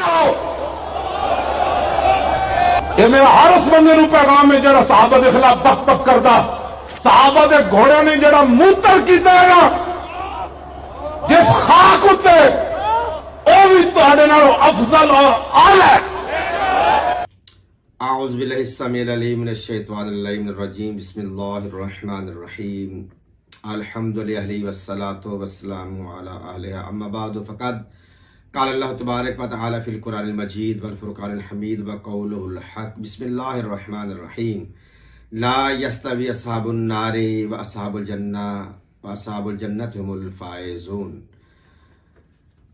आओ। ये मेरा हर उस बंदे नूं पैगाम है जरा सहाबा के खिलाफ बक बक करता। सहाबा के घोड़े ने जरा मूतर किया है ना, जिस खाक उत्ते वो भी तुहाडे नालों अफजल और आला है। आऊज़ु बिल्लाहि समीउल अलीम मिनश शैतानिर रजीम। बिस्मिल्लाहिर्रहमानिर्रहीम। अल्हम्दुलिल्लाहि वस्सलातु वस्सलामु अला अहलिहा अम्मा बाद फ़क़द क़ाल अल्लाहु तबारक व तआला फ़िल क़ुरआनिल मजीद वल फ़ुरक़ानिल हमीद व क़ौलुहुल हक़। बिस्मिल्लाहिर्रहमानिर्रहीम। ला यस्तवी अस्हाबुन नारि व अस्हाबुल जन्नह व अस्हाबुल जन्नति हुमुल फ़ाइज़ून।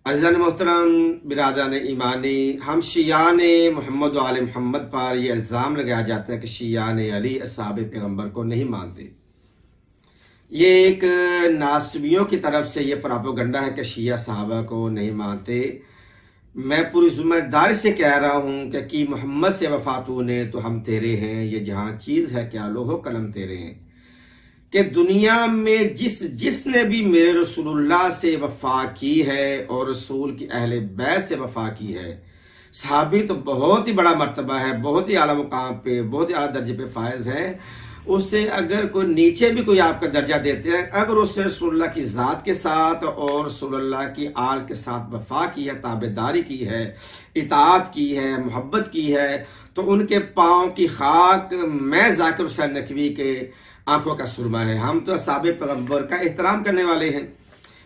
अज़ीज़ान मोहतरम बिरादरान ईमानी, हम शियान मोहम्मद आले मोहम्मद पर यह इल्ज़ाम लगाया जाता है कि शियान अली अस्हाबे पैगम्बर को नहीं मानते। ये एक नासबियों की तरफ से ये प्रोपेगेंडा है कि शिया सहाबा को नहीं मानते। मैं पूरी ज़िम्मेदारी से कह रहा हूँ कि मोहम्मद से वफ़ा तूने तो हम तेरे हैं, ये जहाँ चीज़ है क्या लोहो कलम तेरे हैं। कि दुनिया में जिसने भी मेरे रसूलुल्लाह से वफ़ा की है और रसूल की अहले बैत से वफ़ा की है, सहाबी तो बहुत ही बड़ा मर्तबा है, बहुत ही आला मुकाम पे, बहुत ही आला दर्जे पे फायज है। उससे अगर कोई नीचे भी कोई आपका दर्जा देते हैं, अगर उसने रसूलुल्लाह की ज़ात के साथ और रसूलुल्लाह की आल के साथ वफ़ा की है, ताबेदारी की है, इताअत की है, मोहब्बत की है, तो उनके पाँव की खाक मैं ज़ाकिर हुसैन नकवी के आंखों का सुरमा है। हम तो अस्हाबे पैगम्बर का एहतराम करने वाले हैं,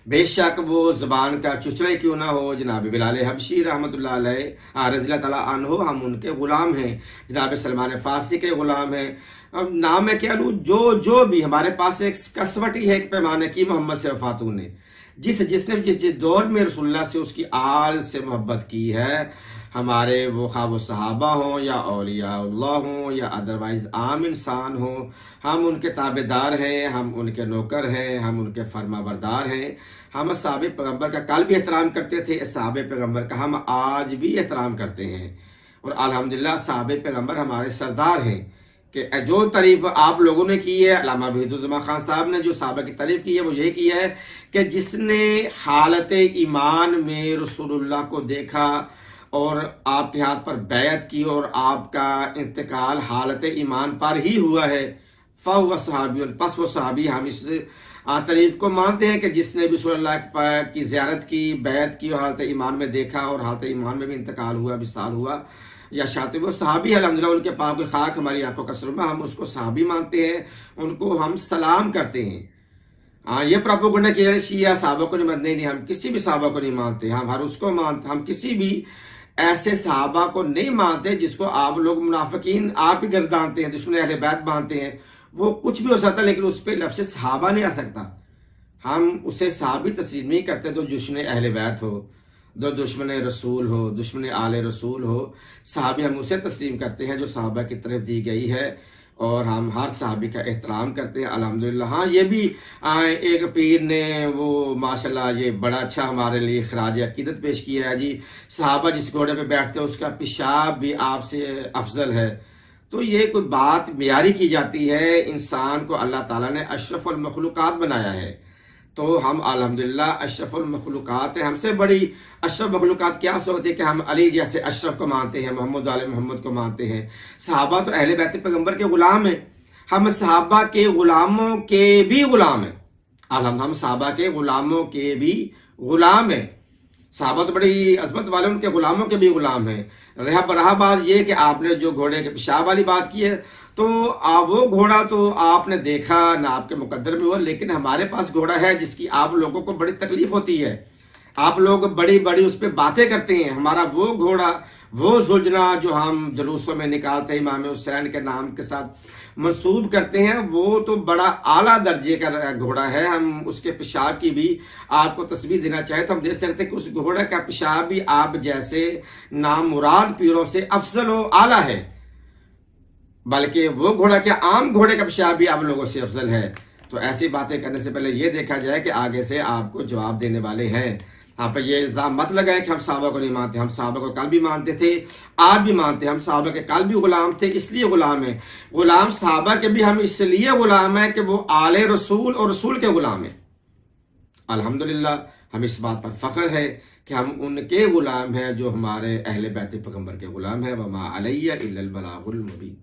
बेशक वो ज़बान का चुचड़ा क्यों ना हो। जनाब बिलाल हबशी रहमतुल्लाह अलैह रज़ियल्लाहु ताला अन्हु, हम उनके ग़ुलाम हैं। जनाब सलमान फ़ारसी के ग़ुलाम हैं। अब नाम है क्या लूँ, जो भी हमारे पास एक कसवटी है, एक पैमाने की मोहम्मद से वफ़ा तूने जिसने जिस दौर में रसूलुल्लाह से उसकी आल से मोहब्बत की है, हमारे वो खा वो सहाबा हों या औलियाउल्लाह हों या अदरवाइज आम इंसान हो, हम उनके ताबेदार हैं, हम उनके नौकर हैं, हम उनके फर्माबरदार हैं। हम अस्हाबे पैगम्बर का कल भी एहतराम करते थे, अस्हाबे पैगम्बर का हम आज भी एहतराम करते हैं। और अल्हम्दुलिल्लाह अस्हाबे पैगम्बर हमारे सरदार हैं। कि जो तारीफ आप लोगों ने की है, अल्लामा वहीदुज़्ज़मान खान साहब ने जो सहाबा की तारीफ की है, वो यही की है कि जिसने हालत ईमान में रसूलुल्लाह को देखा और आपके हाथ पर बैत की और आपका इंतकाल हालत ईमान पर ही हुआ है, फ़हुव सहाबी, पस वो सहाबी। हम इस तारीफ को मानते हैं कि जिसने भी रसूलुल्लाह की ज़ियारत की, बैत की और हालत ईमान में देखा और हालत ईमान में भी इंतकाल हुआ, विसाल हुआ या शातिब, वो सहाबी अल्हम्दुलिल्लाह, उनके पाँव की खाक हमारी आंखों का सुरमा, हम उसको सहाबी मानते हैं, उनको हम सलाम करते हैं। हाँ, ये प्रोपेगेंडा किया शिया सहाबा को नहीं मानते, नहीं, हम किसी भी सहाबा को नहीं मानते, हम हर उसको मानते, हम किसी भी ऐसे सहाबा को नहीं मानते जिसको आप लोग मुनाफिकीन आप ही गर्दानते हैं, दुश्मन अहले बैत मानते हैं। वो कुछ भी हो सकता है, लेकिन उस पर लफ्ज़ सहाबा नहीं आ सकता। हम उसे सहाबी तस्लीम नहीं करते जो दुश्मन अहले बैत हो, जो दुश्मन रसूल हो, दुश्मन आले रसूल हो। सहाबी हम उसे तस्लीम करते हैं जो सहाबा की तरफ दी गई है, और हम हर सहाबी का एहतराम करते हैं अल्हम्दुलिल्लाह। हाँ, ये भी एक पीर ने वो माशाल्लाह ये बड़ा अच्छा हमारे लिए खराज अकीदत पेश किया है जी, सहाबा जिस घोड़े पे बैठते हैं उसका पेशाब भी आपसे अफजल है। तो ये कोई बात मियारी की जाती है। इंसान को अल्लाह ताला ने अशरफुल मखलूकात बनाया है, तो हम अल्हम्दुलिल्लाह अशरफुल मखलूकात हैं। हमसे बड़ी अशरफ मखलूकात क्या सोचते हैं कि हम अली जैसे अशरफ को मानते हैं, मोहम्मद आले मोहम्मद को मानते हैं। सहाबा तो अहले बैत पैगम्बर के गुलाम हैं, हम सहाबा के गुलामों के भी गुलाम हैं। हम सहाबा के गुलामों के भी गुलाम हैं। सहाबा तो बड़ी अजमत वाले, उनके गुलामों के भी गुलाम हैं। रहा बात ये कि आपने जो घोड़े के पेशाब वाली बात की है, तो वो घोड़ा तो आपने देखा ना, आपके मुकद्दर में हुआ, लेकिन हमारे पास घोड़ा है जिसकी आप लोगों को बड़ी तकलीफ होती है। आप लोग बड़ी बड़ी उस पर बातें करते हैं। हमारा वो घोड़ा, वो जुलझना जो हम जुलूसों में निकालते हैं, इमाम हुसैन के नाम के साथ मंसूब करते हैं, वो तो बड़ा आला दर्जे का घोड़ा है। हम उसके पेशाब की भी आपको तस्वीर देना चाहे तो हम दे सकते हैं कि उस घोड़े का पेशाब भी आप जैसे नामुराद पीरों से अफजल हो, आला है। बल्कि वो घोड़ा क्या, आम घोड़े का पेशाब भी आप लोगों से अफजल है। तो ऐसी बातें करने से पहले ये देखा जाए कि आगे से आपको जवाब देने वाले हैं। यहाँ पर ये इल्ज़ाम मत लगाए कि हम सहाबा को नहीं मानते। हम सहाबा को कल भी मानते थे, आज भी मानते हैं। हम सहाबा के कल भी गुलाम थे, इसलिए गुलाम है। गुलाम सहाबा के भी हम इसलिए गुलाम है कि वो आले रसूल और रसूल के गुलाम है। अल्हम्दुलिल्लाह हमें इस बात पर फ़ख्र है कि हम उनके ग़ुलाम हैं जो हमारे अहले बैत पैगंबर के ग़ुलाम हैं। वमा अलैया इल्लल बलागुल मुबीन।